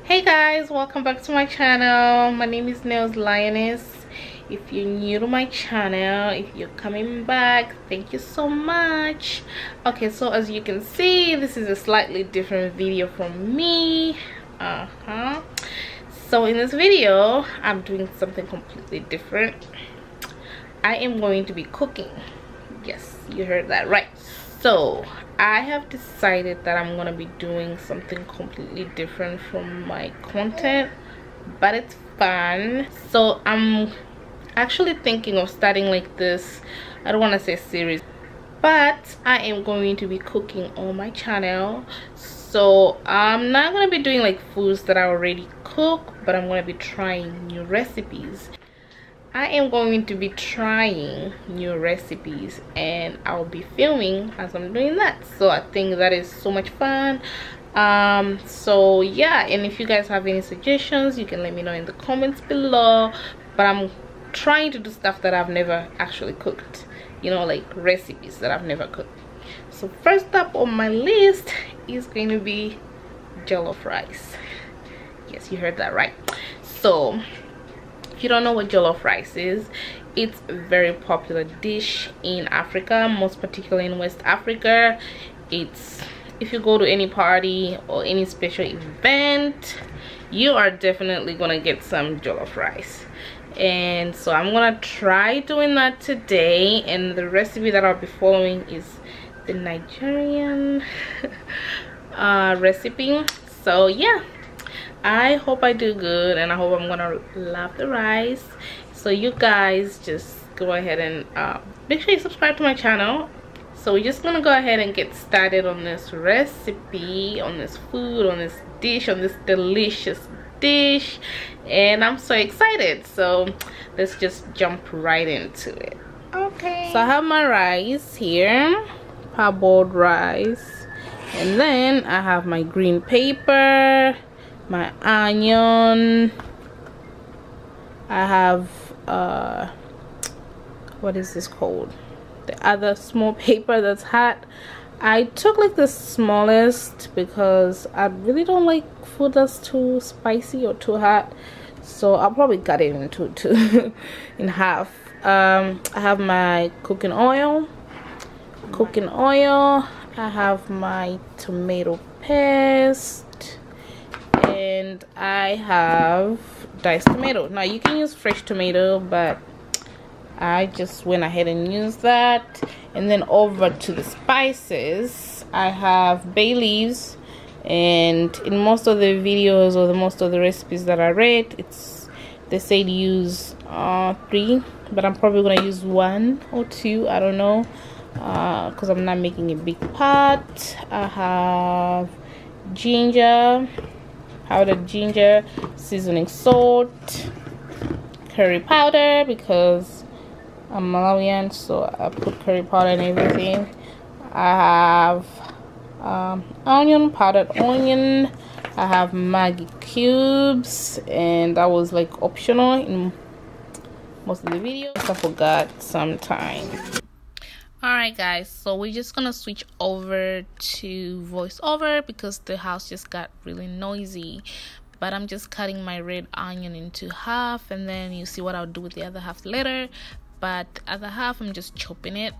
Hey guys, welcome back to my channel. My name is Nails Lioness. If you're new to my channel, if you're coming back, thank you so much. Okay, so as you can see, this is a slightly different video from me. So in this video, I'm doing something completely different. I am going to be cooking. Yes, you heard that right. So I have decided that I'm gonna be doing something completely different from my content, but it's fun. So I'm actually thinking of starting like this, I don't want to say series, but I am going to be cooking on my channel. So I'm not gonna be doing like foods that I already cook, but I'm gonna be trying new recipes. I am going to be trying new recipes and I'll be filming as I'm doing that. So I think that is so much fun. So yeah, and if you guys have any suggestions, you can let me know in the comments below. But I'm trying to do stuff that I've never actually cooked, you know, like recipes that I've never cooked. So first up on my list is going to be jollof rice. Yes, you heard that right. So if you don't know what jollof rice is, it's a very popular dish in Africa, most particularly in West Africa. It's, if you go to any party or any special event, you are definitely gonna get some jollof rice. And so I'm gonna try doing that today, and the recipe that I'll be following is the Nigerian recipe. So yeah, I hope I do good, and I hope I'm gonna love the rice. So you guys just go ahead and make sure you subscribe to my channel. So we're just gonna go ahead and get started on this recipe, on this food, on this dish, on this delicious dish, and I'm so excited. So let's just jump right into it. Okay, so I have my rice here, parboiled rice, and then I have my green paper, my onion, I have what is this called, the other small paper that's hot. I took like the smallest because I really don't like food that's too spicy or too hot, so I'll probably cut it into two in half. I have my cooking oil, I have my tomato paste, and I have diced tomato. Now you can use fresh tomato, but I just went ahead and used that. And then over to the spices, I have bay leaves, and in most of the videos or most of the recipes that I read, they say to use 3, but I'm probably gonna use 1 or 2, I don't know, because I'm not making a big pot. I have ginger, powdered ginger, seasoning salt, curry powder because I'm Malawian, so I put curry powder and everything. I have onion, powdered onion. I have Maggi cubes, and that was like optional in most of the videos. I forgot sometimes. Alright guys, so we're just gonna switch over to voiceover because the house just got really noisy. But I'm just cutting my red onion into half, and then you see what I'll do with the other half later. But the other half, I'm just chopping it.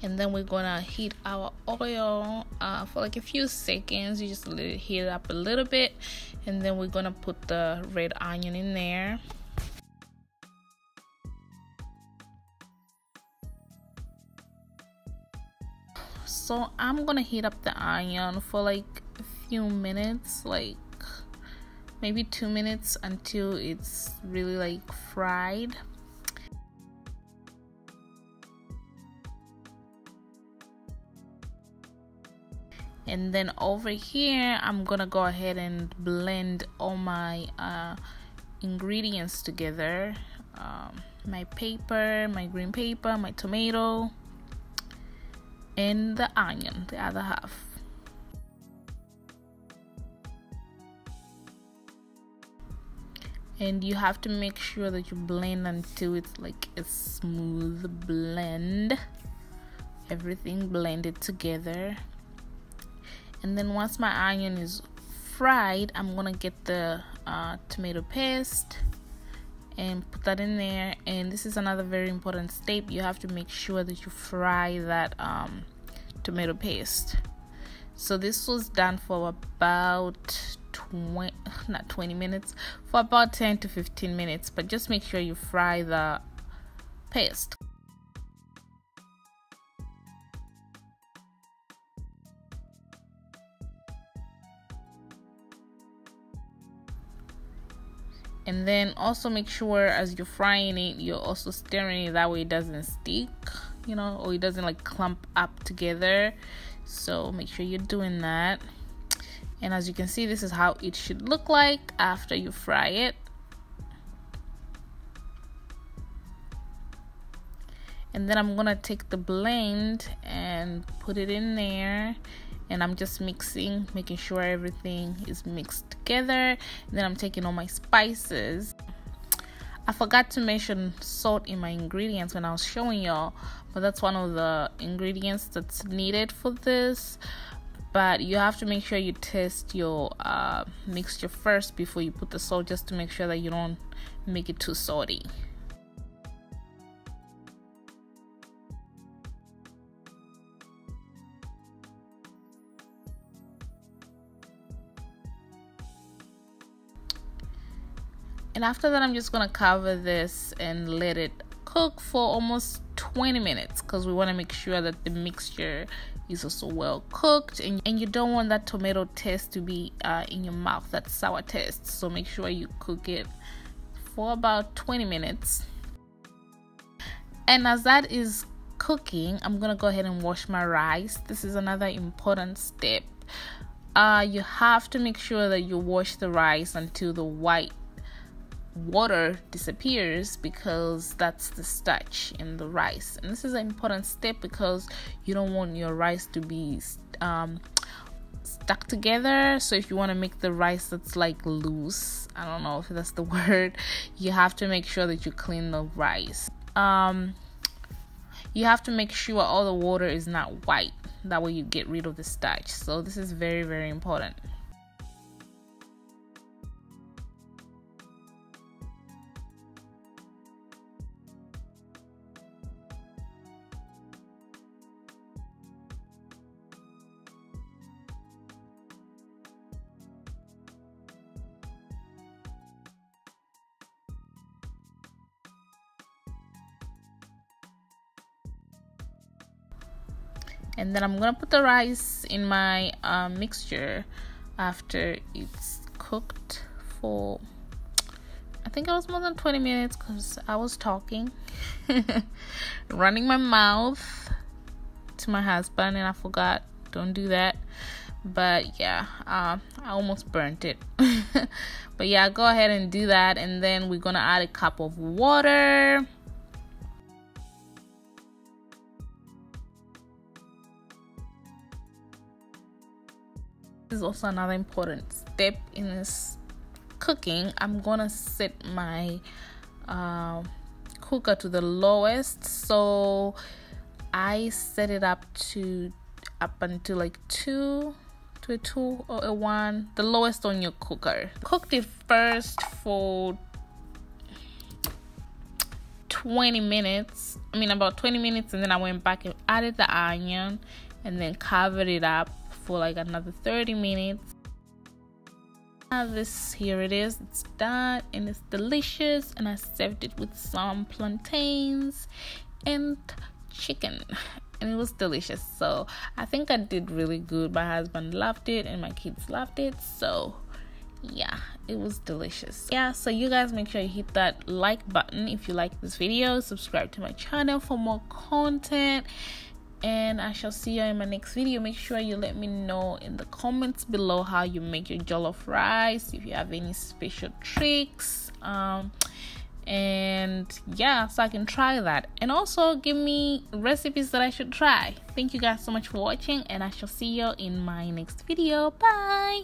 And then we're gonna heat our oil for like a few seconds. You just let it heat up a little bit, and then we're gonna put the red onion in there. So I'm gonna heat up the onion for like a few minutes, like maybe 2 minutes, until it's really like fried. And then over here, I'm gonna go ahead and blend all my ingredients together. My paper, my green paper, my tomato, and the onion, the other half. And you have to make sure that you blend until it's like a smooth blend. everything blended together. And then once my onion is fried, I'm gonna get the tomato paste and put that in there. And this is another very important step. You have to make sure that you fry that tomato paste. So this was done for about 20 minutes, for about 10 to 15 minutes, but just make sure you fry the paste. And then also make sure as you're frying it, you're also stirring it, that way it doesn't stick, you know, or it doesn't like clump up together. So make sure you're doing that. And as you can see, this is how it should look like after you fry it. And then I'm gonna take the blend and put it in there, and I'm just mixing, making sure everything is mixed together. And then I'm taking all my spices. I forgot to mention salt in my ingredients when I was showing y'all, but that's one of the ingredients that's needed for this. But you have to make sure you test your mixture first before you put the salt, just to make sure that you don't make it too salty. And after that, I'm just gonna cover this and let it cook for almost 20 minutes, because we want to make sure that the mixture is also well cooked, and you don't want that tomato taste to be in your mouth, that sour taste. So make sure you cook it for about 20 minutes. And as that is cooking, I'm gonna go ahead and wash my rice. This is another important step. You have to make sure that you wash the rice until the white water disappears, because that's the starch in the rice. And this is an important step because you don't want your rice to be stuck together. So if you want to make the rice that's like loose, I don't know if that's the word, you have to make sure that you clean the rice. You have to make sure all the water is not white, that way you get rid of the starch. So this is very, very important. And then I'm gonna put the rice in my mixture after it's cooked for, I think it was more than 20 minutes, because I was talking running my mouth to my husband, and I forgot, don't do that. But yeah, I almost burnt it. But yeah, go ahead and do that. And then we're gonna add a cup of water. This is also another important step in this cooking. I'm gonna set my cooker to the lowest, so I set it up until like 2 to a 2 or a 1, the lowest on your cooker. Cooked it first for 20 minutes, about 20 minutes, and then I went back and added the onion and then covered it up for like another 30 minutes. Here it is, it's done, and it's delicious. And I served it with some plantains and chicken, and it was delicious. So I think I did really good. My husband loved it and my kids loved it, so yeah, it was delicious. Yeah, so you guys make sure you hit that like button if you like this video, subscribe to my channel for more content, and I shall see you in my next video. Make sure you let me know in the comments below how you make your jollof rice, if you have any special tricks, and yeah, so I can try that. And also give me recipes that I should try. Thank you guys so much for watching, and I shall see you in my next video. Bye.